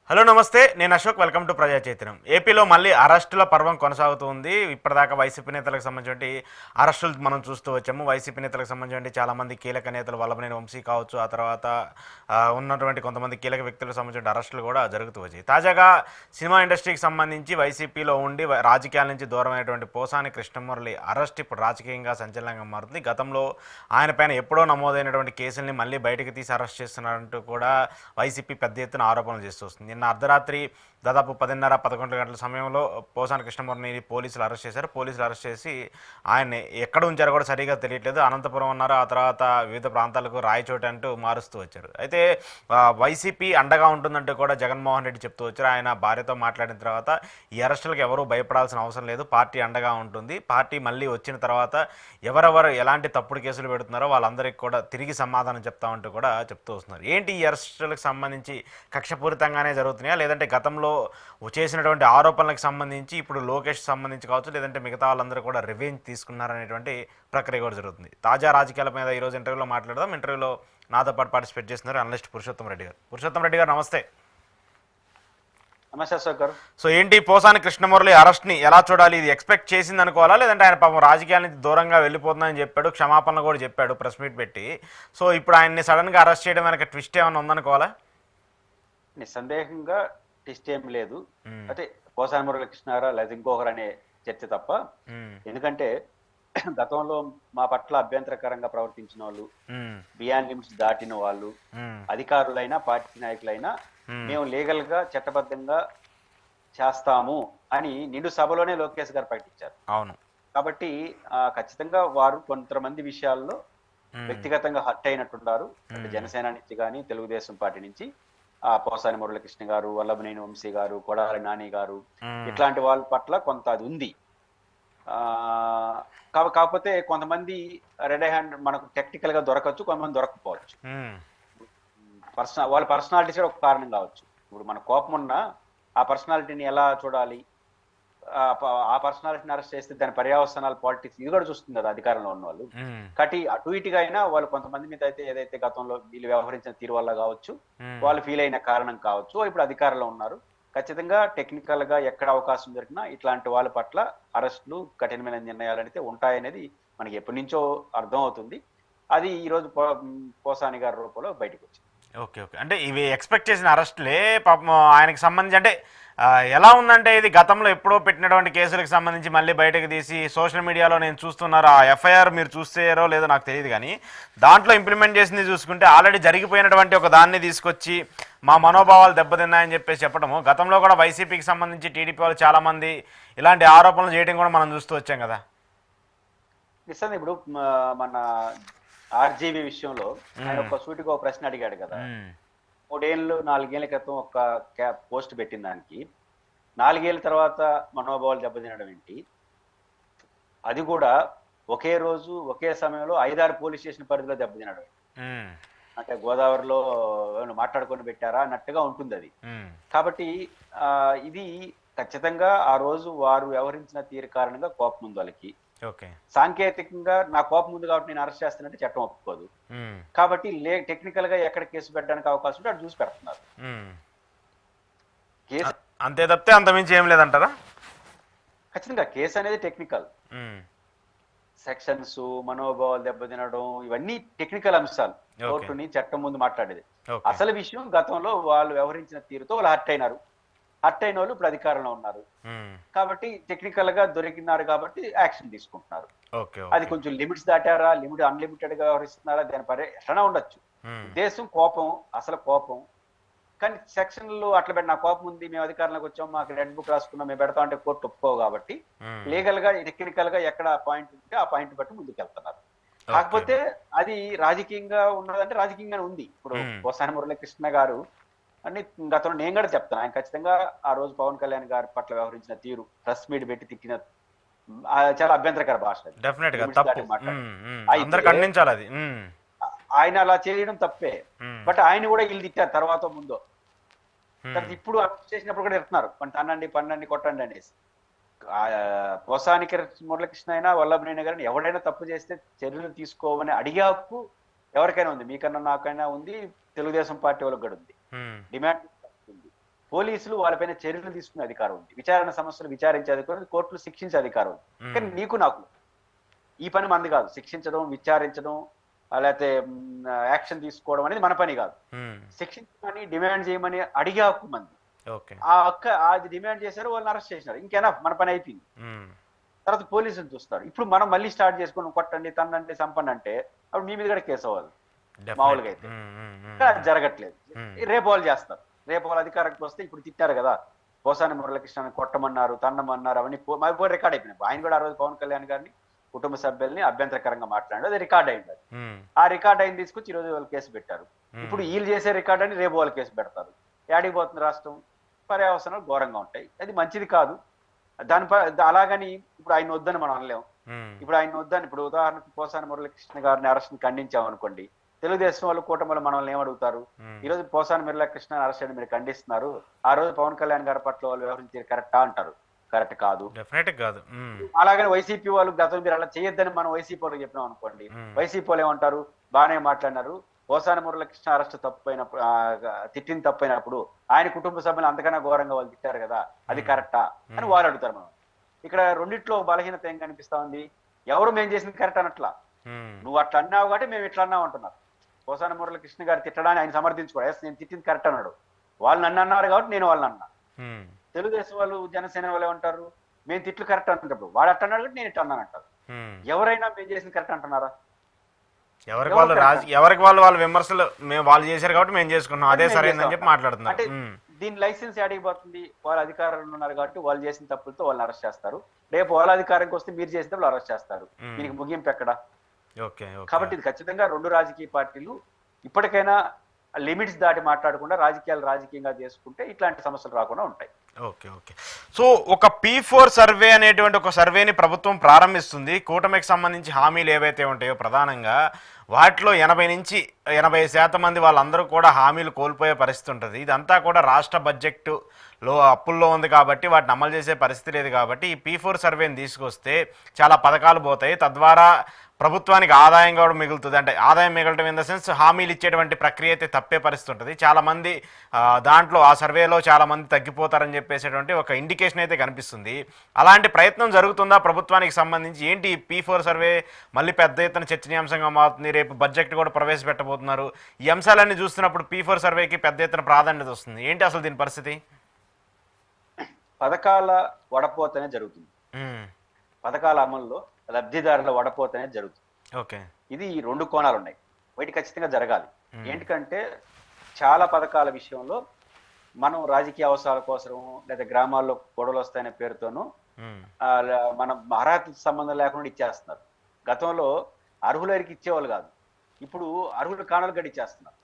Hello నమస్తే, నేను Ashok. Welcome to ప్రజా చైతన్యం. ఏపీలో మళ్ళీ అరెస్టుల పర్వం కొనసాగుతుంది. ఇప్పటిదాకా వైసీపీ నేతలకు సంబంధించి అరెస్టులు మనం చూస్తూ వచ్చాము. వైసీపీ నేతలకు సంబంధించి చాలామంది కీలక నేతలు వల్లభనేని వంశీ కావచ్చు, ఆ తర్వాత ఉన్నటువంటి కొంతమంది కీలక వ్యక్తులకు సంబంధించిన అరెస్టులు కూడా జరుగుతూ వచ్చాయి. తాజాగా సినిమా ఇండస్ట్రీకి సంబంధించి వైసీపీలో ఉండి రాజకీయాల నుంచి దూరమైనటువంటి పోసాని కృష్ణమురళి అరెస్ట్ ఇప్పుడు రాజకీయంగా సంచలనంగా మారుతుంది. గతంలో ఆయన పైన ఎప్పుడో నమోదైనటువంటి కేసుల్ని మళ్ళీ బయటకు తీసి అరెస్ట్ చేస్తున్నారంటూ కూడా వైసీపీ పెద్ద ఎత్తున ఆరోపణలు చేస్తూ వస్తుంది. నిన్న అర్ధరాత్రి దాదాపు 10:30-11 గంటల సమయంలో పోసాని కృష్ణమురళిని పోలీసులు అరెస్ట్ చేశారు. పోలీసులు అరెస్ట్ చేసి ఆయన్ని ఎక్కడ ఉంచారో కూడా సరిగా తెలియట్లేదు. అనంతపురం అన్నారు, ఆ తర్వాత వివిధ ప్రాంతాలకు రాయచోటి అంటూ మారుస్తూ వచ్చారు. అయితే వైసీపీ అండగా ఉంటుందంటూ కూడా జగన్మోహన్ రెడ్డి చెప్తూ వచ్చారు. ఆయన భార్యతో మాట్లాడిన తర్వాత ఈ అరెస్టులకు ఎవరూ భయపడాల్సిన అవసరం లేదు, పార్టీ అండగా ఉంటుంది, పార్టీ మళ్ళీ వచ్చిన తర్వాత ఎవరెవరు ఎలాంటి తప్పుడు కేసులు పెడుతున్నారో వాళ్ళందరికీ కూడా తిరిగి సమాధానం చెప్తామంటూ కూడా చెప్తూ వస్తున్నారు. ఏంటి ఈ అరెస్టులకు సంబంధించి కక్షపూరితంగానే జరుగుతున్నాయా, లేదంటే గతంలో చేసినటువంటి ఆరోపణలకు సంబంధించి ఇప్పుడు లోకేష్ సంబంధించి కావచ్చు, లేదంటే మిగతా వాళ్ళందరూ కూడా రివెంజ్ తీసుకున్నారనేటువంటి ప్రక్రియ కూడా జరుగుతుంది. తాజా రాజకీయాల మీద ఈరోజు ఇంటర్వ్యూలో మాట్లాడదాం. ఇంటర్వ్యూలో నాతో పాటు పార్టిసిపేట్ చేస్తున్నారు అనలిస్ట్ పురుషోత్తం రెడ్డి గారు. పురుషోత్తం రెడ్డి గారు నమస్తే. నమస్తే అశోక్ గారు. సో ఏంటి పోసాని కృష్ణమురళి అరెస్ట్ని ఎలా చూడాలి? ఇది ఎక్స్పెక్ట్ చేసింది అనుకోవాలా, లేదంటే ఆయన పాపం రాజకీయాల నుంచి దూరంగా వెళ్ళిపోతుందని చెప్పాడు, క్షమాపణలు కూడా చెప్పాడు ప్రెస్ మీట్ పెట్టి. సో ఇప్పుడు ఆయన్ని సడన్గా అరెస్ట్ చేయడం వెనక ట్విస్ట్ ఏమైనా ఉందనుకోవాలా? నిస్సందేహంగా ట్విస్ట్ ఏం లేదు. అంటే పోసాని మురళీకృష్ణారా లేదా ఇంకొకరు అనే చర్చ తప్ప. ఎందుకంటే గతంలో మా పట్ల అభ్యంతరకరంగా ప్రవర్తించిన వాళ్ళు, బియాండ్ లిమిట్స్ దాటిన వాళ్ళు, అధికారులైనా పార్టీ నాయకులైనా మేము లీగల్ గా చట్టబద్ధంగా చేస్తాము అని నిండు సభలోనే లోకేష్ గారు ప్రకటించారు. అవును. కాబట్టి ఖచ్చితంగా వారు కొంతమంది విషయాల్లో వ్యక్తిగతంగా హర్ట్ అయినట్టున్నారు. అంటే జనసేన నుంచి కానీ తెలుగుదేశం పార్టీ నుంచి పోసాని మురళీకృష్ణ గారు, వల్లభనేని వంశీ గారు, కొడాలి నాని గారు, ఇట్లాంటి వాళ్ళ పట్ల కొంత అది ఉంది. కాకపోతే కొంతమంది రెడ్ హ్యాండ్ మనకు టెక్నికల్ గా దొరకచ్చు, కొంతమంది దొరకపోవచ్చు. వాళ్ళ పర్సనాలిటీస్ ఒక కారణం కావచ్చు. ఇప్పుడు మన కోపం ఉన్న ఆ పర్సనాలిటీని ఎలా చూడాలి, ఆ పర్సనాలిటీని అరెస్ట్ చేస్తే దాని పర్యవసనాలు, పాలిటిక్స్ ఇది కూడా చూస్తుంది కదా అధికారంలో ఉన్న వాళ్ళు. కాబట్టి అటు ఇటుగా అయినా వాళ్ళు కొంతమంది మీద అయితే ఏదైతే గతంలో వీళ్ళు వ్యవహరించిన తీరు వల్ల కావచ్చు, వాళ్ళు ఫీల్ అయిన కారణం కావచ్చు, ఇప్పుడు అధికారంలో ఉన్నారు. ఖచ్చితంగా టెక్నికల్ గా ఎక్కడ అవకాశం దొరికినా ఇట్లాంటి వాళ్ళ పట్ల అరెస్టులు, కఠినమైన నిర్ణయాలు అయితే ఉంటాయనేది మనకి ఎప్పటి నుంచో అర్థం అవుతుంది. అది ఈ రోజు పోసాని గారి రూపంలో బయటకు వచ్చింది. Okay okay. అంటే ఇవి ఎక్స్పెక్ట్ చేసిన అరెస్టులే. పాపం ఆయనకి సంబంధించి అంటే ఎలా ఉందంటే ఇది గతంలో ఎప్పుడో పెట్టినటువంటి కేసులకు సంబంధించి మళ్ళీ బయటకు తీసి సోషల్ మీడియాలో నేను చూస్తున్నారు. ఆ ఎఫ్ఐఆర్ మీరు చూస్తారో లేదో నాకు తెలియదు, కానీ దాంట్లో ఇంప్లిమెంట్ చేసింది చూసుకుంటే ఆల్రెడీ జరిగిపోయినటువంటి ఒక దాన్ని తీసుకొచ్చి మా మనోభావాలు దెబ్బతిన్నాయని చెప్పేసి చెప్పడము. గతంలో కూడా వైసీపీకి సంబంధించి టీడీపీ వాళ్ళు చాలామంది ఇలాంటి ఆరోపణలు చేయడం కూడా మనం చూస్తూ వచ్చాం కదా. నిజంగా ఇప్పుడు మన ఆర్జీవీ విషయంలో ఆయన ఒక సూటిగా ఒక ప్రశ్న అడిగాడు కదా. 4 ఏళ్ళ క్రితం ఒక పోస్ట్ పెట్టిన దానికి 4 ఏళ్ళ తర్వాత మనోభావాలు దెబ్బతినడం ఏంటి? అది కూడా ఒకే రోజు ఒకే సమయంలో 5-6 పోలీస్ స్టేషన్ పరిధిలో దెబ్బతినడం. అంటే గోదావరిలో మాట్లాడుకొని పెట్టారా అన్నట్టుగా ఉంటుంది అది. కాబట్టి ఇది ఖచ్చితంగా ఆ రోజు వారు వ్యవహరించిన తీరు కారణంగా కోపం ఉంది వాళ్ళకి. సాంకేతికంగా నా కోపం ఉంది కాబట్టి నేను అరెస్ట్ చేస్తానంటే చట్టం ఒప్పుకోదు. కాబట్టి టెక్నికల్ గా ఎక్కడ కేసు పెట్టడానికి అవకాశం ఉంటే అటు చూసి పెడుతున్నారు. కేసు అంతే తప్పితే అంత మించి ఏం లేదంటారా? ఖచ్చితంగా కేసు అనేది టెక్నికల్ సెక్షన్స్, మనోభావాలు దెబ్బతినడం, ఇవన్నీ టెక్నికల్ అంశాలు. కోర్టుని చట్టం ముందు మాట్లాడేది. అసలు విషయం గతంలో వాళ్ళు వ్యవహరించిన తీరుతో వాళ్ళు హర్ట్ అయినారు. హర్ట్ అయిన వాళ్ళు ఇప్పుడు అధికారంలో ఉన్నారు కాబట్టి టెక్నికల్ గా దొరికినారు కాబట్టి యాక్షన్ తీసుకుంటున్నారు. అది కొంచెం లిమిట్స్ దాటారా, అన్లిమిటెడ్ గా వ్యవహరిస్తున్నారా, దాని పరే ఎట్లా ఉండొచ్చు. ఉద్దేశం కోపం, అసలు కోపం. కానీ సెక్షన్లు అట్లా పెట్టి నా కోపం ఉంది, మేము అధికారంలోకి వచ్చాం, మాకు రెడ్ బుక్ రాసుకున్నాం, మేము పెడతాం అంటే కోర్టు ఒప్పుకోవు. కాబట్టి లీగల్ గా టెక్నికల్ గా ఎక్కడ పాయింట్ ఉంటే ఆ పాయింట్ బట్టి ముందుకు వెళ్తున్నారు. కాకపోతే అది రాజకీయంగా ఉన్నదంటే రాజకీయంగానే ఉంది. ఇప్పుడు పోసాని మురళీకృష్ణ గారు అని గతంలో నేను కూడా చెప్తాను, ఆయన ఖచ్చితంగా ఆ రోజు పవన్ కళ్యాణ్ గారి పట్ల వ్యవహరించిన తీరు, ప్రెస్ మీట్ పెట్టి తిట్టిన చాలా అభ్యంతరకర భాష. ఆయన అలా చేయడం తప్పే. బట్ ఆయన కూడా వీళ్ళు తిట్టారు తర్వాత ముందో. ఇప్పుడు అరెస్ట్ చేసినప్పుడు కూడా తిడుతున్నారు, పన్నండి కొట్టండి అనేసి. పోసానికి మురళీకృష్ణ అయినా వల్లభనేని గారిని ఎవడైనా తప్పు చేస్తే చర్యలు తీసుకోవని అడిగే హక్కు ఎవరికైనా ఉంది. మీకన్నా నాకైనా ఉంది, తెలుగుదేశం పార్టీ వాళ్ళకి కూడా ఉంది. డిమాండ్ ఉంది. పోలీసులు వాళ్ళపైన చర్యలు తీసుకునే అధికారం ఉంది, విచారణ సమస్యలు విచారించే అధికారం ఉంది, కోర్టులు శిక్షించే అధికారం ఉంది. కానీ నీకు నాకు ఈ పని మంది కాదు. శిక్షించడం, విచారించడం, లేకపోతే యాక్షన్ తీసుకోవడం అనేది మన పని కాదు. శిక్షించమని డిమాండ్ చేయమని అడిగే హక్కు మంది. ఆ హక్కు అది డిమాండ్ చేశారు, వాళ్ళని అరెస్ట్ చేసినారు, ఇంకేనా మన పని అయిపోయింది. తర్వాత పోలీసులు చూస్తారు. ఇప్పుడు మనం మళ్ళీ స్టార్ట్ చేసుకుని కొట్టండి, తన్నండి, చంపండి అంటే అప్పుడు మీ మీద కూడా కేసు అవ్వాలి మామూలుగా అయితే. అది జరగట్లేదు. రేపు వాళ్ళు చేస్తారు. రేపు వాళ్ళు అధికారానికి వస్తే ఇప్పుడు తిట్టారు కదా, పోసాని మురళకృష్ణ కొట్టమన్నారు, తన్నమన్నారు, అవన్నీ రికార్డ్ అయిపోయినాయి. ఆయన కూడా ఆ రోజు పవన్ కళ్యాణ్ గారిని కుటుంబ సభ్యుల్ని అభ్యంతరకరంగా మాట్లాడారు, అది రికార్డ్ అయింది. ఆ రికార్డ్ అయింది తీసుకొచ్చి ఈ రోజు వాళ్ళు కేసు పెట్టారు. ఇప్పుడు వీళ్ళు చేసే రికార్డ్ అని రేపు వాళ్ళు కేసు పెడతారు. యాడికి పోతుంది రాష్ట్రం? పర్యావసనాలు ఘోరంగా ఉంటాయి, అది మంచిది కాదు. దానిపై అలాగని ఇప్పుడు ఆయన వద్దని మనం అనలేం. ఇప్పుడు ఆయన వద్దని, ఇప్పుడు ఉదాహరణకు పోసాని మురళీకృష్ణ గారిని అరెస్ట్ ఖండించాం అనుకోండి, తెలుగుదేశం వాళ్ళు కూటమిలో మనల్ని ఏమడుగుతారు? ఈ రోజు పోసాని మురళీకృష్ణ అరెస్ట్ అని మీరు ఖండిస్తున్నారు, ఆ రోజు పవన్ కళ్యాణ్ గారి పట్ల వాళ్ళు వ్యవహరించేది కరెక్టా అంటారు. కరెక్ట్ కాదు. అలాగని వైసీపీ వాళ్ళు గతం మీరు అలా చేయొద్దని మనం వైసీపీ వాళ్ళకి చెప్పినాం అనుకోండి, వైసీపీ వాళ్ళు ఏమంటారు? బాగానే మాట్లాడినారు, పోసాని మురళీకృష్ణ అరెస్ట్ తప్పైనప్పుడు, తిట్టింది తప్పైనప్పుడు ఆయన కుటుంబ సభ్యులు అంతకన్నా ఘోరంగా వాళ్ళు తిట్టారు కదా, అది కరెక్టా అని వాళ్ళు అడుగుతారు. మనం ఇక్కడ రెండిట్లో బలహీనత ఏం కనిపిస్తా ఉంది? ఎవరు మేము చేసింది కరెక్ట్ అనట్లా, నువ్వు అట్లా అన్నావు కాబట్టి మేము ఇట్లా అన్నావు అంటున్నారు. పోసాని మురళీకృష్ణ గారు తిట్టడాన్ని ఆయన సమర్థించుకోడు, ఎస్ నేను తిట్టింది కరెక్ట్ అన్నాడు, వాళ్ళు నన్ను అన్నారు కాబట్టి నేను వాళ్ళని అన్నా. తెలుగుదేశం వాళ్ళు, జనసేన వాళ్ళు ఏమంటారు? మేము తిట్లు కరెక్ట్ అంటున్నప్పుడు వాడు అట్ట అన్నాడు కాబట్టి నేను ఇట్లా అన్నాను అంటారు. ఎవరైనా మేము చేసింది కరెక్ట్ అంటున్నారా? ఎవరికి వాళ్ళు విమర్శలు వాళ్ళు చేశారు కాబట్టి మేము చేసుకున్నాం, అదే సరైనదని చెప్పి మాట్లాడుతున్నారు. అంటే దీని లైసెన్స్ అడిగిపోతుంది. వాళ్ళ అధికారంలో ఉన్నారు కాబట్టి వాళ్ళు చేసిన తప్పులతో వాళ్ళని అరెస్ట్ చేస్తారు. రేపు వాళ్ళ అధికారంకి వస్తే మీరు చేసిన వాళ్ళు అరెస్ట్ చేస్తారు. దీనికి ముగింపు ఎక్కడ? కాబట్టి ఇది ఖచ్చితంగా రెండు రాజకీయ పార్టీలు ఇప్పటికైనా లిమిట్స్ దాటి మాట్లాడకుండా రాజకీయాలు రాజకీయంగా చేసుకుంటే ఇట్లాంటి సమస్యలు రాకుండా ఉంటాయి. సో ఒక P4 సర్వే అనేటువంటి ఒక సర్వేని ప్రభుత్వం ప్రారంభిస్తుంది. కూటమికి సంబంధించి హామీలు ఏవైతే ఉంటాయో ప్రధానంగా వాటిలో 80 నుంచి 80% మంది వాళ్ళందరూ కూడా హామీలు కోల్పోయే పరిస్థితి ఉంటుంది. ఇదంతా కూడా రాష్ట్ర బడ్జెట్లో అప్పుల్లో ఉంది కాబట్టి వాటిని అమలు చేసే పరిస్థితి లేదు. కాబట్టి ఈ P4 సర్వేని తీసుకొస్తే చాలా పథకాలు పోతాయి, తద్వారా ప్రభుత్వానికి ఆదాయం కూడా మిగులుతుంది. అంటే ఆదాయం మిగలటం ఇన్ ద సెన్స్ హామీలు ఇచ్చేటువంటి ప్రక్రియ అయితే తప్పే పరిస్థితి ఉంటుంది. చాలామంది దాంట్లో ఆ సర్వేలో చాలామంది తగ్గిపోతారని చెప్పేసేటువంటి ఒక ఇండికేషన్ అయితే కనిపిస్తుంది. అలాంటి ప్రయత్నం జరుగుతుందా ప్రభుత్వానికి సంబంధించి? ఏంటి P4 సర్వే మళ్ళీ పెద్ద ఎత్తున చర్చనీయాంశంగా మారుతుంది, రేపు బడ్జెట్ కూడా ప్రవేశపెట్టబోతున్నారు. ఈ అంశాలన్నీ చూస్తున్నప్పుడు P4 సర్వేకి పెద్ద ఎత్తున ప్రాధాన్యత వస్తుంది. ఏంటి అసలు దీని పరిస్థితి? పథకాల వడపోతనే జరుగుతుంది. పథకాల అమల్లో లబ్ధిదారుల వడపోతనే జరుగుతుంది. ఇది ఈ రెండు కోణాలు ఉన్నాయి, వీటి ఖచ్చితంగా జరగాలి. ఏంటంటే చాలా పథకాల విషయంలో మనం రాజకీయ అవసరాల కోసం లేదా గ్రామాల్లో గొడవలు వస్తాయనే పేరుతోనూ మనం అర్హతకు సంబంధం లేకుండా ఇచ్చేస్తున్నారు. గతంలో అర్హులకి ఇచ్చేవాళ్ళు కాదు, ఇప్పుడు అర్హుల కారణాలు గడి ఇచ్చేస్తున్నారు.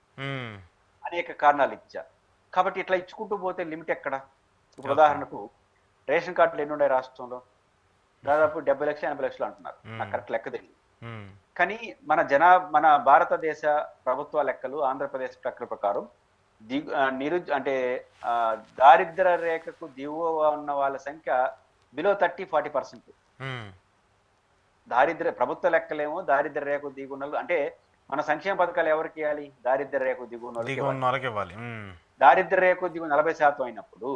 అనేక కారణాలు ఇచ్చా. కాబట్టి ఇట్లా ఇచ్చుకుంటూ పోతే లిమిట్ ఎక్కడ? ఇప్పుడు ఉదాహరణకు రేషన్ కార్డులు ఎన్ని ఉన్నాయి రాష్ట్రంలో? దాదాపు 70 లక్షలు 80 లక్షలు అంటున్నారు, నాకు కరెక్ట్ లెక్క తెలియదు. కానీ మన భారతదేశ ప్రభుత్వ లెక్కలు, ఆంధ్రప్రదేశ్ లెక్కల ప్రకారం అంటే దారిద్ర రేఖకు దిగువ ఉన్న వాళ్ళ సంఖ్య బిలో 30-40%. ప్రభుత్వ లెక్కలేమో దారిద్ర రేఖకు దిగున్న, అంటే మన సంక్షేమ పథకాలు ఎవరికి ఇవ్వాలి? దారిద్ర రేఖకు దిగున్న ఇవ్వాలి. దారిద్ర రేఖకు దిగు 40% అయినప్పుడు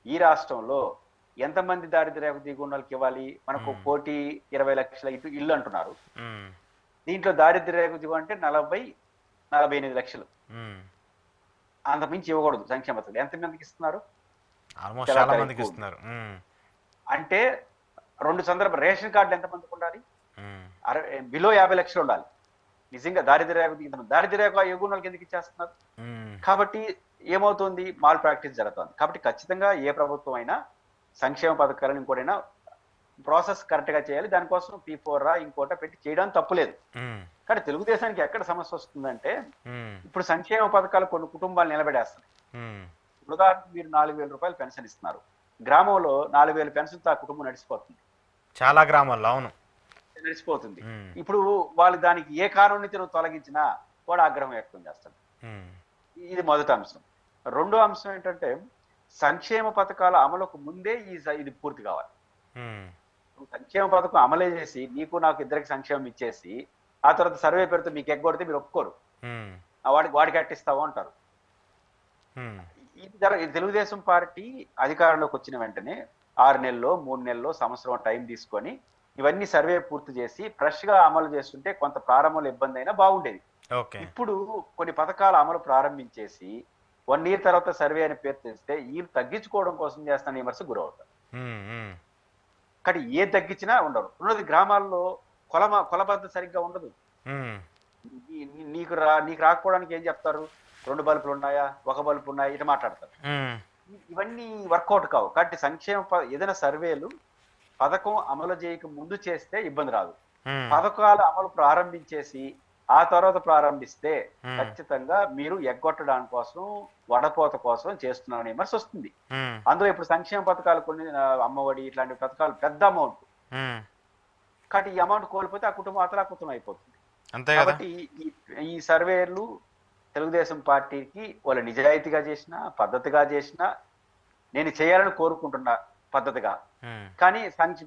ఈ రాష్ట్రంలో ఎంతమంది దారిద్ర రేఖకు దిగున్న వాళ్ళకి ఇవ్వాలి? మనకు 1,20 లక్షల ఇల్లు అంటున్నారు. దీంట్లో దారిద్ర రేఖకు దిగు అంటే 40-48 లక్షలు. అంత మించి ఇవ్వకూడదు సంక్షేమ పథకాలు. ఎంతమందికి ఇస్తున్నారు? అంటే రెండు సందర్భాలు. రేషన్ కార్డులు ఎంతమందికి ఉండాలి? బిలో 50 లక్షలు ఉండాలి. నిజంగా దారిద్ర రేఖ ఎగున్న వాళ్ళకి ఎందుకు ఇచ్చేస్తున్నారు? కాబట్టి ఏమవుతుంది? మాల్ ప్రాక్టీస్ జరుగుతుంది. కాబట్టి ఖచ్చితంగా ఏ ప్రభుత్వం అయినా సంక్షేమ పథకాలను ఇంకోటైనా ప్రాసెస్ కరెక్ట్ గా చేయాలి. దానికోసం P4 ఇంకోట పెట్టి చేయడానికి తప్పులేదు. కానీ తెలుగుదేశానికి ఎక్కడ సమస్య వస్తుందంటే, ఇప్పుడు సంక్షేమ పథకాలు కొన్ని కుటుంబాలు నిలబెడేస్తున్నాయి. ఉదాహరణకు మీరు 4,000 రూపాయలు పెన్షన్ ఇస్తున్నారు, గ్రామంలో 4,000 పెన్షన్తో ఆ కుటుంబం నడిచిపోతుంది. చాలా గ్రామాల్లో అవును నడిచిపోతుంది. ఇప్పుడు వాళ్ళు దానికి ఏ కారణం నుంచి నువ్వు తొలగించినా వాడు ఆగ్రహం వ్యక్తం చేస్తాడు. ఇది మొదటి అంశం. రెండో అంశం ఏంటంటే, సంక్షేమ పథకాల అమలుకు ముందే ఇది పూర్తి కావాలి. సంక్షేమ పథకం అమలే చేసి నీకు నాకు ఇద్దరికి సంక్షేమం ఇచ్చేసి ఆ తర్వాత సర్వే పేరుతో మీకు ఎగ్గొడితే మీరు ఒప్పుకోరు, వాడికి కట్టిస్తావు అంటారు. ఈ తెలుగుదేశం పార్టీ అధికారంలోకి వచ్చిన వెంటనే 6 నెలల్లో 3 నెలల్లో సంవత్సరం టైం తీసుకొని ఇవన్నీ సర్వే పూర్తి చేసి ఫ్రెష్ గా అమలు చేస్తుంటే కొంత ప్రారంభంలో ఇబ్బంది అయినా బాగుండేది. ఇప్పుడు కొన్ని పథకాల అమలు ప్రారంభించేసి 1 ఇయర్ తర్వాత సర్వే అని పేరు తెస్తే వీళ్ళు తగ్గించుకోవడం కోసం చేస్తున్న విమర్శ గురవుతారు. కానీ ఏ తగ్గించినా ఉండరు. ఉన్నది గ్రామాల్లో కొలబద్ద సరిగ్గా ఉండదు. నీకు రాకపోవడానికి ఏం చెప్తారు? 2 బల్బులు ఉన్నాయా, 1 బల్బు ఉన్నాయా, ఇట్లా మాట్లాడతారు. ఇవన్నీ వర్కౌట్ కావు. కాబట్టి ఏదైనా సర్వేలు పథకం అమలు చేయక ముందు చేస్తే ఇబ్బంది రాదు. పథకాలు అమలు ప్రారంభించేసి ఆ తర్వాత ప్రారంభిస్తే ఖచ్చితంగా మీరు ఎగ్గొట్టడానికి కోసం, వడపోత కోసం చేస్తున్నారని విమర్శ వస్తుంది. అందులో ఇప్పుడు సంక్షేమ పథకాలు కొన్ని, అమ్మఒడి ఇట్లాంటి పథకాలు పెద్ద అమౌంట్. కాబట్టి ఈ అమౌంట్ కోల్పోతే ఆ కుటుంబం అతలాకుతం అయిపోతుంది. కాబట్టి ఈ సర్వేలు తెలుగుదేశం పార్టీకి వాళ్ళు నిజాయితీగా చేసినా, పద్ధతిగా చేసినా, నేను చేయాలని కోరుకుంటున్నా పద్ధతిగా. కానీ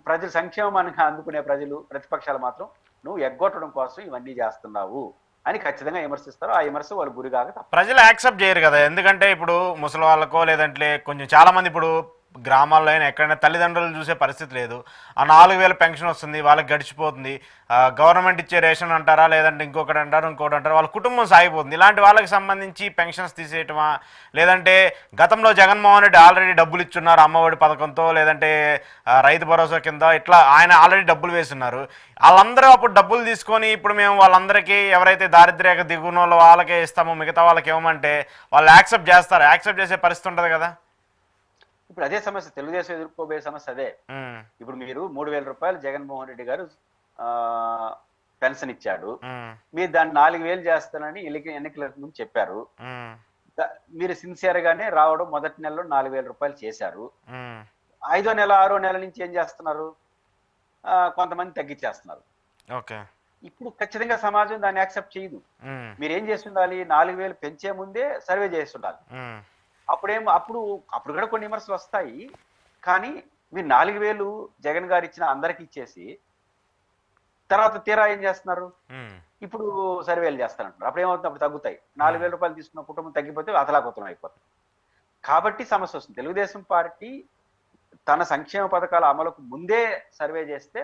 ప్రజలు సంక్షేమానికి అందుకునే ప్రతిపక్షాలు మాత్రం నువ్వు ఎగ్గొట్టడం కోసం ఇవన్నీ చేస్తున్నావు అని ఖచ్చితంగా విమర్శిస్తారు. ఆ విమర్శ వాళ్ళు గురిగాక ప్రజలు యాక్సెప్ట్ చేయరు కదా. ఎందుకంటే ఇప్పుడు ముసలి వాళ్ళకో లేదంటే కొంచెం చాలా మంది ఇప్పుడు గ్రామాల్లో అయినా ఎక్కడైనా తల్లిదండ్రులు చూసే పరిస్థితి లేదు. ఆ 4000 పెన్షన్ వస్తుంది, వాళ్ళకి గడిచిపోతుంది. గవర్నమెంట్ ఇచ్చే రేషన్ అంటారా, లేదంటే ఇంకొకటి అంటారు, ఇంకోటి అంటారు, వాళ్ళ కుటుంబం సాగిపోతుంది. ఇలాంటి వాళ్ళకి సంబంధించి పెన్షన్స్ తీసేయటమా, లేదంటే గతంలో జగన్మోహన్ రెడ్డి ఆల్రెడీ డబ్బులు ఇచ్చున్నారు అమ్మఒడి పథకంతో, లేదంటే రైతు భరోసా కింద, ఇట్లా ఆయన ఆల్రెడీ డబ్బులు వేస్తున్నారు. వాళ్ళందరూ అప్పుడు డబ్బులు తీసుకొని ఇప్పుడు మేము వాళ్ళందరికీ ఎవరైతే దారిద్ర్యక దిగున వాళ్ళకే ఇస్తామో మిగతా వాళ్ళకి ఇవ్వమంటే వాళ్ళు యాక్సెప్ట్ చేస్తారు. యాక్సెప్ట్ చేసే పరిస్థితి ఉంటుంది కదా. ఇప్పుడు అదే సమస్య, తెలుగుదేశం ఎదుర్కోబోయే సమస్య అదే. ఇప్పుడు మీరు 3000 రూపాయలు జగన్మోహన్ రెడ్డి గారు పెన్షన్ ఇచ్చాడు, మీరు దాన్ని 4000 చేస్తానని ఎన్నికల ముందు చెప్పారు. మీరు సిన్సియర్ గానే రావడం మొదటి నెలలో 4000 రూపాయలు చేశారు. 5వ నెల 6వ నెల నుంచి ఏం చేస్తున్నారు? కొంతమంది తగ్గించేస్తున్నారు. ఇప్పుడు ఖచ్చితంగా సమాజం దాన్ని యాక్సెప్ట్ చేయదు. మీరు ఏం చేస్తుండాలి? 4000 పెంచే ముందే సర్వే చేస్తుండాలి. అప్పుడు కూడా కొన్ని విమర్శలు వస్తాయి. కానీ మీరు 4000 జగన్ గారు ఇచ్చిన అందరికి ఇచ్చేసి తర్వాత తీరా ఏం చేస్తున్నారు? ఇప్పుడు సర్వేలు చేస్తారంటారు. అప్పుడు ఏమవుతుంది? అప్పుడు తగ్గుతాయి. 4000 రూపాయలు తీసుకున్న కుటుంబం తగ్గిపోతే అతలాకుతలం అయిపోతుంది. కాబట్టి సమస్య వస్తుంది. తెలుగుదేశం పార్టీ తన సంక్షేమ పథకాల అమలుకు ముందే సర్వే చేస్తే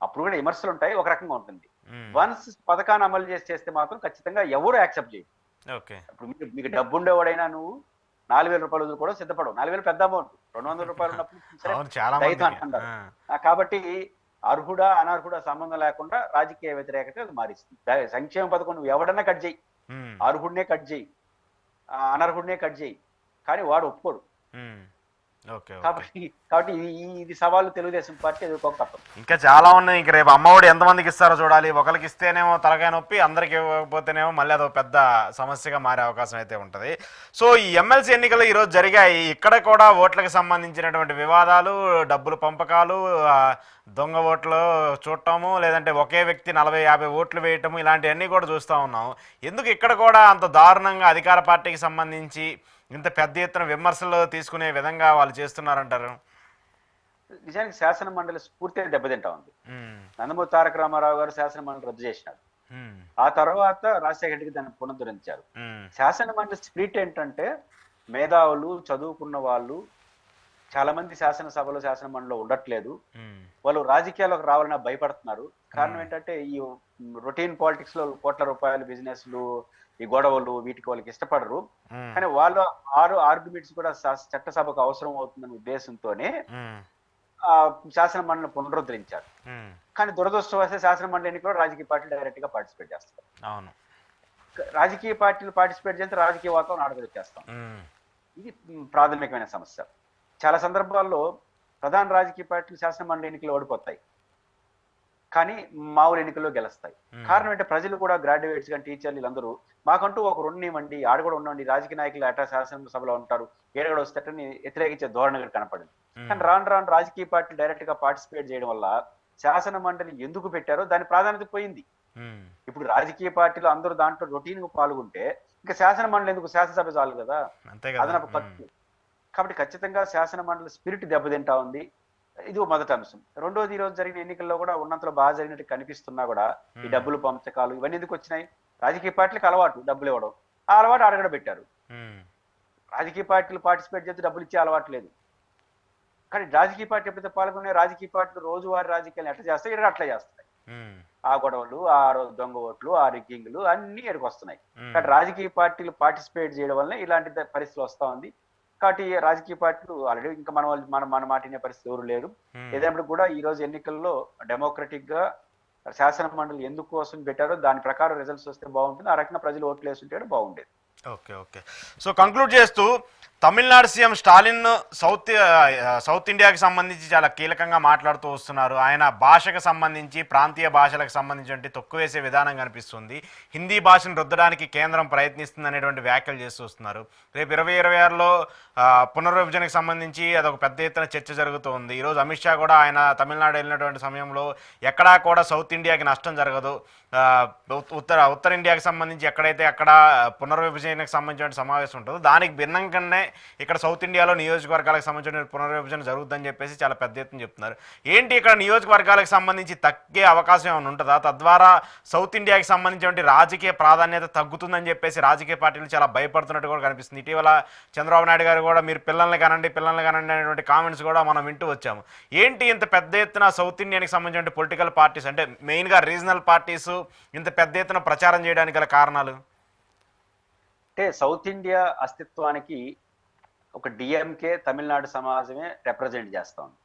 అప్పుడు కూడా విమర్శలు ఉంటాయి, ఒక రకంగా ఉంటుంది. వన్స్ పథకాన్ని అమలు చేస్తే మాత్రం ఖచ్చితంగా ఎవరు యాక్సెప్ట్ చేయరు. ఇప్పుడు మీకు డబ్బు ఉండేవాడైనా నువ్వు 4000 రూపాయలు కూడా సిద్ధపడవు. 4000 పెద్ద అమౌంట్. 200 రూపాయలు ఉన్నప్పుడు రైతు అంటారు. కాబట్టి అర్హుడా అనర్హుడా సంబంధం లేకుండా రాజకీయ వ్యతిరేకత మారిస్తుంది. సంక్షేమ పథకం నువ్వు ఎవడన్నా కట్ చేయి, అర్హుడినే కట్ చేయి, అనర్హుడినే కట్ చేయి, కానీ వాడు ఒప్పుకోడు. కాబట్టి ఇది సవాళ్ళు తెలుగుదేశం పార్టీ ఎదుర్కోక తప్పదు. ఇంకా చాలా ఉన్నాయి. ఇంక రేపు అమ్మఒడి ఎంతమందికి ఇస్తారో చూడాలి. ఒకరికి ఇస్తేనేమో తలకాయ నొప్పి, అందరికి ఇవ్వకపోతేనేమో మళ్ళీ అదొక పెద్ద సమస్యగా మారే అవకాశం అయితే ఉంటుంది. సో ఈ ఎమ్మెల్సీ ఎన్నికలు ఈరోజు జరిగాయి. ఇక్కడ కూడా ఓట్లకు సంబంధించినటువంటి వివాదాలు, డబ్బులు పంపకాలు, దొంగ ఓట్లు చూడటము, లేదంటే ఒకే వ్యక్తి 40-50 ఓట్లు వేయటము, ఇలాంటివన్నీ కూడా చూస్తూ ఉన్నాం. ఎందుకు ఇక్కడ కూడా అంత దారుణంగా అధికార పార్టీకి సంబంధించి ఇంత పెద్ద ఎత్తున విమర్శలు తీసుకునే విధంగా వాళ్ళు చేస్తున్నారంటారు? నిజానికి శాసన మండలి స్ఫూర్తి దెబ్బతింటా ఉంది. నందమూరి తారక రామారావు గారు శాసన మండలి రద్దు చేసినారు. ఆ తర్వాత రాజశేఖర రెడ్డికి దాన్ని పునరుద్ధరించారు. శాసన మండలి స్పిరిట్ ఏంటంటే మేధావులు, చదువుకున్న వాళ్ళు చాలా మంది శాసనసభలో శాసన మండలిలో ఉండట్లేదు. వాళ్ళు రాజకీయాల్లోకి రావాలని భయపడుతున్నారు. కారణం ఏంటంటే ఈ రొటీన్ పాలిటిక్స్ లో కోట్ల రూపాయల బిజినెస్లు, ఈ గొడవలు, వీటికి వాళ్ళకి ఇష్టపడరు. కానీ వాళ్ళు 6 ఆర్గ్యుమెంట్స్ కూడా చట్టసభకు అవసరం అవుతుందనే ఉద్దేశంతోనే శాసన మండలిని పునరుద్ధరించారు. కానీ దురదృష్టవశాత్తు శాసన మండలి ఎన్నికల్లో రాజకీయ పార్టీలు డైరెక్ట్ గా పార్టిసిపేట్ చేస్తారు. రాజకీయ పార్టీలు పార్టిసిపేట్ చేస్తే రాజకీయ వాతావరణం ఆడగొచ్చేస్తాం. ఇది ప్రాథమికమైన సమస్య. చాలా సందర్భాల్లో ప్రధాన రాజకీయ పార్టీలు శాసన మండలి ఎన్నికలు ఓడిపోతాయి, కానీ మామూలు ఎన్నికల్లో గెలుస్తాయి. కారణం ఏంటంటే ప్రజలు కూడా గ్రాడ్యుయేట్స్ కానీ టీచర్లు వీళ్ళందరూ మాకంటూ ఒక రుణివ్వండి, ఆడ కూడా ఉండండి, రాజకీయ నాయకులు అటా శాసనసభలో ఉంటారు, ఏడగడ వస్తేటని వ్యతిరేకించే ధోరణి కనపడింది. కానీ రాను రాజకీయ పార్టీలు డైరెక్ట్ గా పార్టిసిపేట్ చేయడం వల్ల శాసన మండలి ఎందుకు పెట్టారో దాని ప్రాధాన్యత పోయింది. ఇప్పుడు రాజకీయ పార్టీలు అందరూ దాంట్లో రొటీన్ గా పాల్గొంటే ఇంకా శాసన మండలి ఎందుకు? శాసనసభ చాలు కదా, అదనపు ఖర్చు. కాబట్టి ఖచ్చితంగా శాసన మండలి స్పిరిట్ దెబ్బతింటా ఉంది. ఇది మొదటి అంశం. రెండోది, ఈ రోజు జరిగిన ఎన్నికల్లో కూడా ఉన్నంతలో బాగా జరిగినట్టు కనిపిస్తున్నా కూడా ఈ డబ్బులు పంచకాలు ఇవన్నీ ఎందుకు వచ్చినాయి? రాజకీయ పార్టీలకు అలవాటు డబ్బులు ఇవ్వడం, ఆ అలవాటు అడగడ పెట్టారు. రాజకీయ పార్టీలు పార్టిసిపేట్ చేస్తే డబ్బులు ఇచ్చే అలవాటు లేదు. కానీ రాజకీయ పార్టీ ఎప్పుడైతే పాల్గొనే రాజకీయ పార్టీలు రోజువారీ రాజకీయాలు ఎట్లా చేస్తాయి, ఇక్కడ అట్లా చేస్తాయి. ఆ గొడవలు, ఆ దొంగ ఓట్లు, ఆ రిగ్గింగ్లు అన్ని ఎరుకొస్తున్నాయి. కానీ రాజకీయ పార్టీలు పార్టిసిపేట్ చేయడం వల్ల ఇలాంటి పరిస్థితులు వస్తా ఉంది. కాబట్టి రాజకీయ పార్టీలు ఆల్రెడీ ఇంకా మన మాట వినే పరిస్థితి ఎవరు లేరు. ఏదైనా కూడా ఈ రోజు ఎన్నికల్లో డెమోక్రటిక్ గా శాసన మండలి ఎందుకు కోసం పెట్టారో దాని ప్రకారం రిజల్ట్స్ వస్తే బాగుంటుంది. ఆ రకంగా ప్రజలు ఓట్లు వేస్తుంటే బాగుండేది. Okay okay. సో కంక్లూడ్ చేస్తూ, తమిళనాడు సీఎం స్టాలిన్ సౌత్ ఇండియాకి సంబంధించి చాలా కీలకంగా మాట్లాడుతూ వస్తున్నారు. ఆయన భాషకు సంబంధించి, ప్రాంతీయ భాషలకు సంబంధించి తొక్కువేసే విధానం కనిపిస్తుంది. హిందీ భాషను రుద్దడానికి కేంద్రం ప్రయత్నిస్తుంది అనేటువంటి వ్యాఖ్యలు చేస్తూ వస్తున్నారు. రేపు 2026లో పునర్విభజనకు సంబంధించి అదొక పెద్ద ఎత్తున చర్చ జరుగుతుంది. ఈరోజు అమిత్ షా కూడా ఆయన తమిళనాడు వెళ్ళినటువంటి సమయంలో ఎక్కడా కూడా సౌత్ ఇండియాకి నష్టం జరగదు, ఉత్తర ఇండియాకి సంబంధించి ఎక్కడైతే అక్కడ పునర్విభజనకు సంబంధించిన సమావేశం ఉంటుందో దానికి భిన్నంగానే ఇక్కడ సౌత్ ఇండియాలో నియోజకవర్గాలకు సంబంధించిన పునర్విభజన జరుగుతుందని చెప్పేసి చాలా పెద్ద ఎత్తున చెప్తున్నారు. ఏంటి ఇక్కడ నియోజకవర్గాలకు సంబంధించి తగ్గే అవకాశం ఏమైనా ఉంటుందా? తద్వారా సౌత్ ఇండియాకి సంబంధించిన రాజకీయ ప్రాధాన్యత తగ్గుతుందని చెప్పేసి రాజకీయ పార్టీలు చాలా భయపడుతున్నట్టు కూడా కనిపిస్తుంది. ఇటీవల చంద్రబాబు నాయుడు గారు కూడా మీరు పిల్లల్ని కానండి అనేటువంటి కామెంట్స్ కూడా మనం వింటూ వచ్చాము. ఏంటి ఇంత పెద్ద ఎత్తున సౌత్ ఇండియాకి సంబంధించిన పొలిటికల్ పార్టీస్, అంటే మెయిన్గా రీజనల్ పార్టీస్ ఇంత పెద్ద ఎత్తున ప్రచారం చేయడానికి గల కారణాలు? అంటే సౌత్ ఇండియా అస్తిత్వానికి ఒక డిఎంకే తమిళనాడు సమాజమే రిప్రజెంట్ చేస్తా ఉంది.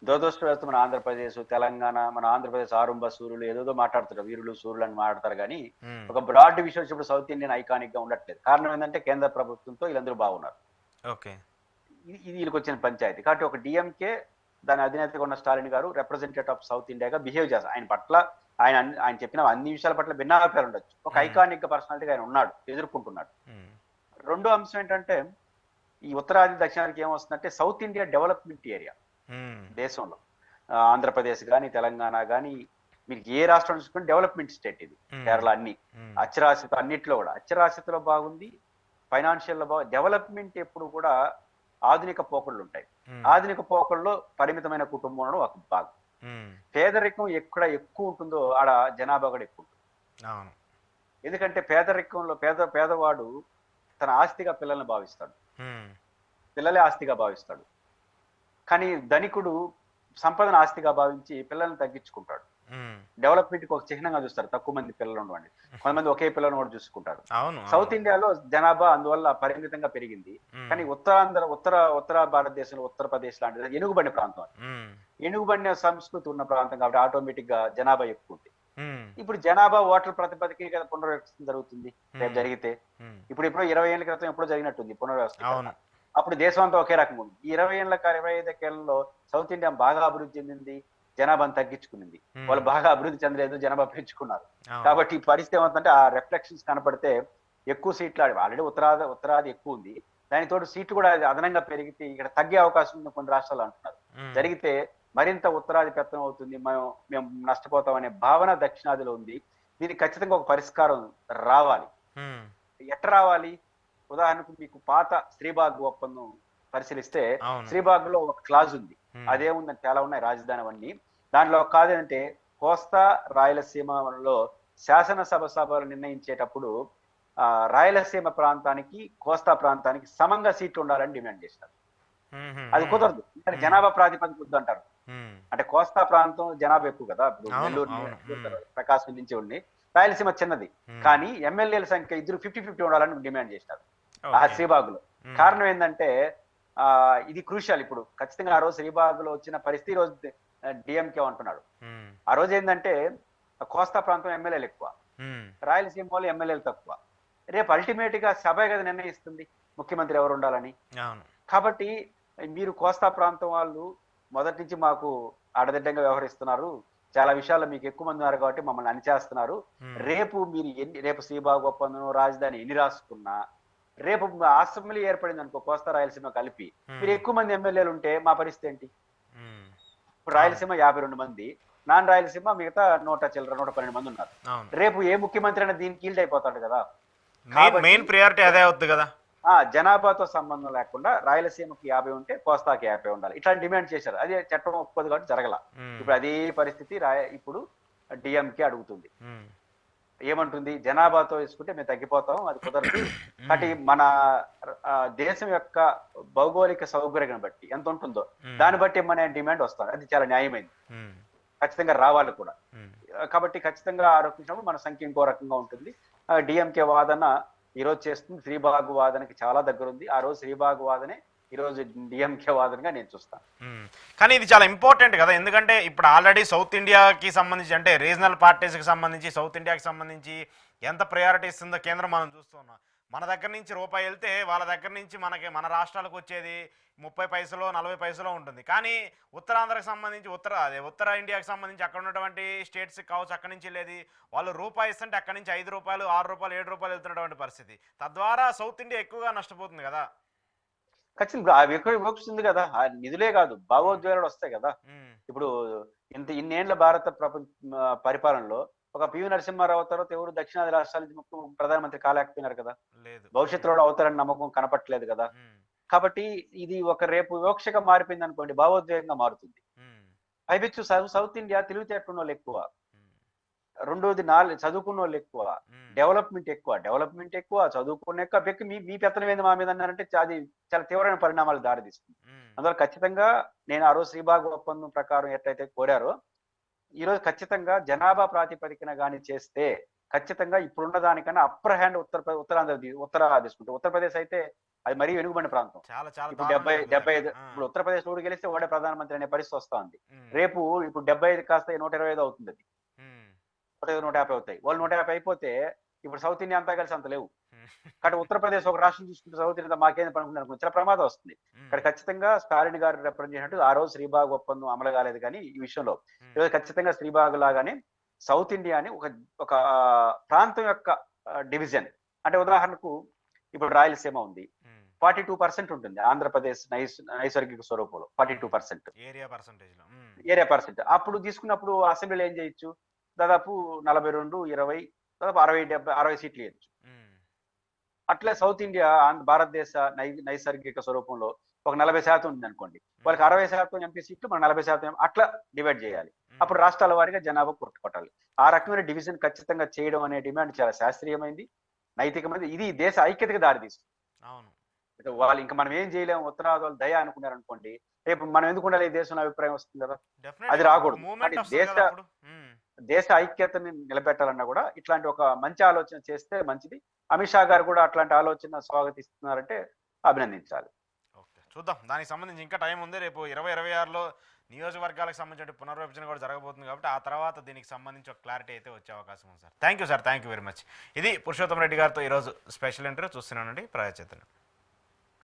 దురదృష్టవశాత్తు మన ఆంధ్రప్రదేశ్, తెలంగాణ, మన ఆంధ్రప్రదేశ్ ఆరుంబ సూర్యులు ఏదో మాట్లాడుతారు, వీరులు సూర్యులు అని మాట్లాడతారు. కానీ ఒక బ్రాడ్ విషయం ఇప్పుడు సౌత్ ఇండియన్ ఐకానిక్ గా ఉండట్లేదు. కారణం ఏంటంటే కేంద్ర ప్రభుత్వంతో వీళ్ళందరూ బాగున్నారు. ఓకే, ఇది వీళ్ళకి వచ్చిన పంచాయతీ. కాబట్టి ఒక డిఎంకే దాని అధినేతగా ఉన్న స్టాలిన్ గారు రిప్రజెంటేటివ్ ఆఫ్ సౌత్ ఇండియాగా బిహేవ్ చేస్తారు. ఆయన పట్ల ఆయన చెప్పిన అన్ని విషయాల పట్ల భిన్నాభిప్రాయాలు ఉండొచ్చు. ఒక ఐకానిక్ పర్సనాలిటీగా ఆయన ఉన్నాడు, ఎదుర్కొంటున్నాడు. రెండో అంశం ఏంటంటే ఈ ఉత్తరాది దక్షిణానికి ఏమొస్తుందంటే సౌత్ ఇండియా డెవలప్మెంట్ ఏరియా దేశంలో. ఆంధ్రప్రదేశ్ కానీ, తెలంగాణ కానీ, మీరు ఏ రాష్ట్రం చూసుకుని డెవలప్మెంట్ స్టేట్ ఇది. కేరళ అన్ని అక్షరాస్యత, అన్నిట్లో కూడా అక్షరాస్యతలో బాగుంది, ఫైనాన్షియల్ లో బాగుంది. డెవలప్మెంట్ ఎప్పుడు కూడా ఆధునిక పోకళ్ళు ఉంటాయి. ఆధునిక పోకళ్ళలో పరిమితమైన కుటుంబంలో ఒక భాగం. పేదరికం ఎక్కడ ఎక్కువ ఉంటుందో ఆడ జనాభా కూడా ఎక్కువ ఉంటుంది. ఎందుకంటే పేదరికంలో పేదవాడు తన ఆస్తిగా పిల్లల్ని భావిస్తాడు, పిల్లలే ఆస్తిగా భావిస్తాడు. కానీ ధనికుడు సంపదను ఆస్తిగా భావించి పిల్లల్ని తగ్గించుకుంటాడు. డెవలప్మెంట్ కి ఒక చిహ్నంగా చూస్తారు తక్కువ మంది పిల్లలు ఉండవండి, కొంతమంది ఒకే పిల్లలను కూడా చూసుకుంటారు. సౌత్ ఇండియాలో జనాభా అందువల్ల పరిమితంగా పెరిగింది. కానీ ఉత్తర భారతదేశంలో ఉత్తరప్రదేశ్ లాంటిది ఎనుగుబడిన ప్రాంతం, ఎనుగుబడిన సంస్కృతి ఉన్న ప్రాంతం కాబట్టి ఆటోమేటిక్ గా జనాభా ఎక్కువ ఉంది. ఇప్పుడు జనాభా ఓట్ల ప్రాతిపదికన పునర్వ్యవస్థ జరుగుతుంది రేపు జరిగితే. ఇప్పుడు 20 ఏళ్ల క్రితం ఎప్పుడో జరిగినట్టుంది పునర్వ్యవస్థ. అప్పుడు దేశం అంతా ఒకే రకంగా ఉంది. 25 ఏళ్లలో సౌత్ ఇండియా బాగా అభివృద్ధి చెందింది, జనాభాను తగ్గించుకునింది. వాళ్ళు బాగా అభివృద్ధి చెందలేదు, జనాభా పెంచుకున్నారు. కాబట్టి ఈ పరిస్థితి ఏమవుతుందంటే ఆ రిఫ్లెక్షన్స్ కనపడితే ఎక్కువ సీట్లు ఆల్రెడీ ఉత్తరాది ఎక్కువ ఉంది, దానితోటి సీట్లు కూడా అదనంగా పెరిగితే ఇక్కడ తగ్గే అవకాశం ఉంది కొన్ని రాష్ట్రాలు అంటున్నారు. జరిగితే మరింత ఉత్తరాది పెత్తనం అవుతుంది, మేము నష్టపోతాం అనే భావన దక్షిణాదిలో ఉంది. దీనికి ఖచ్చితంగా ఒక పరిష్కారం రావాలి. ఎట్లా రావాలి? ఉదాహరణకు మీకు పాత శ్రీబాగ్ ఒప్పందం పరిశీలిస్తే శ్రీబాగ్ లో ఒక క్లాజ్ ఉంది. అదేముందని చాలా ఉన్నాయి, రాజధాని అవన్నీ. దాంట్లో కాదంటే కోస్తా రాయలసీమలో సభలు నిర్ణయించేటప్పుడు రాయలసీమ ప్రాంతానికి కోస్తా ప్రాంతానికి సమంగా సీట్లు ఉండాలని డిమాండ్ చేస్తారు. అది కుదరదు, జనాభా ప్రాతిపదిక అంటారు. అంటే కోస్తా ప్రాంతం జనాభా ఎక్కువ కదా, ఇప్పుడు నెల్లూరు ప్రకాశం నుంచి ఉండి, రాయలసీమ చిన్నది. కానీ ఎమ్మెల్యేల సంఖ్య ఇద్దరు 50-50 ఉండాలని డిమాండ్ చేస్తారు ఆ శ్రీబాగ్ లో. కారణం ఏంటంటే ఇది క్రూషియల్. ఇప్పుడు ఖచ్చితంగా ఆ రోజు శ్రీబాగ్ లో వచ్చిన పరిస్థితి రోజు డిఎంకే అంటున్నాడు. ఆ రోజు ఏంటంటే కోస్తా ప్రాంతం ఎమ్మెల్యేలు ఎక్కువ, రాయలసీమ వాళ్ళు ఎమ్మెల్యేలు తక్కువ. రేపు అల్టిమేట్ గా సభ కదా నిర్ణయిస్తుంది ముఖ్యమంత్రి ఎవరు ఉండాలని. కాబట్టి మీరు కోస్తా ప్రాంతం వాళ్ళు మొదటి నుంచి మాకు ఆడదిడ్డంగా వ్యవహరిస్తున్నారు, చాలా విషయాల్లో మీకు ఎక్కువ మంది ఉన్నారు కాబట్టి మమ్మల్ని అణిచేస్తున్నారు. రేపు శ్రీబాగ్ ఒప్పందం రాజధాని ఎన్ని రాసుకున్నా, రేపు అసెంబ్లీ ఏర్పడింది అనుకో కోస్తా రాయలసీమ కలిపి, మీరు ఎక్కువ మంది ఎమ్మెల్యేలు ఉంటే మా పరిస్థితి ఏంటి? ఇప్పుడు రాయలసీమ 52 మంది, నాన్ రాయలసీమ మిగతా 112 మంది ఉన్నారు. రేపు ఏ ముఖ్యమంత్రి అయినా దీనికి ఈల్డ్ అయిపోతాడు కదా. మెయిన్ ప్రియారిటీ అదే అవుతుంది కదా. జనాభాతో సంబంధం లేకుండా రాయలసీమకి 50 ఉంటే కోస్తాకి 50 ఉండాలి, ఇట్లా డిమాండ్ చేశారు. అదే చట్టం ఒప్పుకోదు కాబట్టి జరగల. ఇప్పుడు అదే పరిస్థితి ఇప్పుడు డిఎంకే అడుగుతుంది. ఏమంటుంది, జనాభాతో వేసుకుంటే మేము తగ్గిపోతాం, అది కుదరదు. కాబట్టి మన దేశం యొక్క భౌగోళిక సౌకర్యం బట్టి ఎంత ఉంటుందో దాన్ని బట్టి ఇమ్మనే డిమాండ్ వస్తారు. అది చాలా న్యాయమైంది, ఖచ్చితంగా రావాలి కూడా. కాబట్టి ఖచ్చితంగా ఆరోపించినప్పుడు మన సంఖ్య ఇంకో రకంగా ఉంటుంది. డిఎంకే వాదన ఈరోజు చేస్తుంది, శ్రీబాగ్ వాదనకి చాలా దగ్గర ఉంది. ఆ రోజు శ్రీబాగ్ వాదనే ఈరోజు డిఎంకే వాదనగా నేను చూస్తాను. కానీ ఇది చాలా ఇంపార్టెంట్ కదా, ఎందుకంటే ఇప్పుడు ఆల్రెడీ సౌత్ ఇండియాకి సంబంధించి అంటే రీజనల్ పార్టీస్కి సంబంధించి సౌత్ ఇండియాకి సంబంధించి ఎంత ప్రయారిటీ ఇస్తుందో కేంద్రం మనం చూస్తున్నాం. మన దగ్గర నుంచి రూపాయి వెళ్తే వాళ్ళ దగ్గర నుంచి మన రాష్ట్రాలకు వచ్చేది 30 పైసలో 40 పైసలో ఉంటుంది. కానీ ఉత్తరాంధ్రకు సంబంధించి ఉత్తర ఇండియాకి సంబంధించి అక్కడ ఉన్నటువంటి స్టేట్స్కి కావచ్చు, అక్కడి నుంచి వెళ్ళేది వాళ్ళు రూపాయి ఇస్తుంటే అక్కడి నుంచి 5 రూపాయలు 6 రూపాయలు 7 రూపాయలు వెళ్తున్నటువంటి పరిస్థితి. తద్వారా సౌత్ ఇండియా ఎక్కువగా నష్టపోతుంది కదా. ఖచ్చితంగా వివక్ష ఉంది కదా, ఆ నిధులే కాదు భావోద్వేగాలు వస్తాయి కదా. ఇప్పుడు ఇన్నేళ్ల భారత పరిపాలనలో ఒక పివి నరసింహారావు తర్వాత ఎవరు దక్షిణాది రాష్ట్రాల నుంచి ప్రధానమంత్రి కాలేకపోయినారు కదా, భవిష్యత్తులో అవుతారని నమ్మకం కనపట్లేదు కదా. కాబట్టి ఇది ఒక రేపు వివక్షగా మారిపోయింది అనుకోండి, భావోద్వేగంగా మారుతుంది. పైపెచ్చు సౌత్ ఇండియా తెలివితేటలున్న వాళ్ళు ఎక్కువ, రెండోది చదువుకున్న వాళ్ళు ఎక్కువ, డెవలప్మెంట్ ఎక్కువ, చదువుకున్న ఎక్కువ. మీ పెత్తనం ఏంది మా మీద అన్నారంటే అది చాలా తీవ్రమైన పరిణామాలు దారితీస్తుంది. అందువల్ల ఖచ్చితంగా నేను ఆ రోజు శ్రీబాగ్ ఒప్పందం ప్రకారం ఎట్లయితే కోరారో ఈ రోజు ఖచ్చితంగా జనాభా ప్రాతిపదికన గాని చేస్తే ఖచ్చితంగా ఇప్పుడున్న దానికన్నా అప్పర్ హ్యాండ్ ఉత్తర తీసుకుంటే, ఉత్తరప్రదేశ్ అయితే అది మరీ వెనుకబడిన ప్రాంతం. ఇప్పుడు 70 ఇప్పుడు ఉత్తరప్రదేశ్ లో గెలిస్తే వాడే ప్రధానమంత్రి అనే పరిస్థితి వస్తా ఉంది. రేపు ఇప్పుడు 75 కాస్త 125 అవుతుంది, అది 150 అవుతాయి. వాళ్ళు 150 అయిపోతే ఇప్పుడు సౌత్ ఇండియా అంతా కలిసి అంత లేవు. కాబట్టి ఉత్తరప్రదేశ్ ఒక రాష్ట్రం చూసుకుంటే సౌత్ ఇండియా మాకేంది పనుకున్నారు, చాలా ప్రమాదం వస్తుంది. ఇక్కడ ఖచ్చితంగా స్టాలిన్ గారు రిప్రజెంట్ చేసినట్టు ఆ రోజు శ్రీబాగ్ ఒప్పందం అమలు కాలేదు, కానీ ఈ విషయంలో ఈరోజు ఖచ్చితంగా శ్రీబాగ్ లాగానే సౌత్ ఇండియాని ఒక ప్రాంతం యొక్క డివిజన్, అంటే ఉదాహరణకు ఇప్పుడు రాయలసీమ ఉంది, 42% ఉంటుంది ఆంధ్రప్రదేశ్ నైసర్గిక స్వరూపంలో 42% ఏరియా పర్సెంట్. అప్పుడు తీసుకున్నప్పుడు అసెంబ్లీలో ఏం చేయొచ్చు, దాదాపు 42, 20, దాదాపు 60 సీట్లు ఇవ్వచ్చు. అట్లే సౌత్ ఇండియా భారతదేశ నైసర్గిక స్వరూపంలో ఒక 40% ఉంది అనుకోండి, వాళ్ళకి 60% ఎంపీ సీట్లు, మన 40% అట్లా డివైడ్ చేయాలి. అప్పుడు రాష్ట్రాల వారీగా జనాభా కొట్టాలి. ఆ రకమైన డివిజన్ ఖచ్చితంగా చేయడం అనే డిమాండ్ చాలా శాస్త్రీయమైంది, నైతికమైనది. ఇది దేశ ఐక్యతకు దారితీస్తుంది. వాళ్ళు ఇంకా మనం ఏం చేయలేము, ఉత్తరాది వాళ్ళు దయ అనుకున్నారు అనుకోండి, రేపు మనం ఎందుకు ఉండాలి ఈ దేశంలో అభిప్రాయం వస్తుంది కదా, అది రాకూడదు. దేశ ఐక్యతని నిలబెట్టాలన్నా కూడా ఇట్లాంటి ఒక మంచి ఆలోచన చేస్తే మంచిది. అమిత్ షా గారు కూడా అట్లాంటి ఆలోచన స్వాగతిస్తున్నారంటే అభినందించాలి. చూద్దాం, దానికి సంబంధించి ఇంకా టైం ఉంది. రేపు 2026లో నియోజకవర్గాలకు సంబంధించిన పునర్విభజన కూడా జరగబోతుంది కాబట్టి ఆ తర్వాత దీనికి సంబంధించి ఒక క్లారిటీ అయితే వచ్చే అవకాశం ఉంది sir. Thank you sir, thank you very much. ఇది పురుషోత్తమ్ రెడ్డి గారితో ఈరోజు స్పెషల్ ఇంటర్వ్యూ చూస్తున్నానండి ప్రజాచైతన్యం.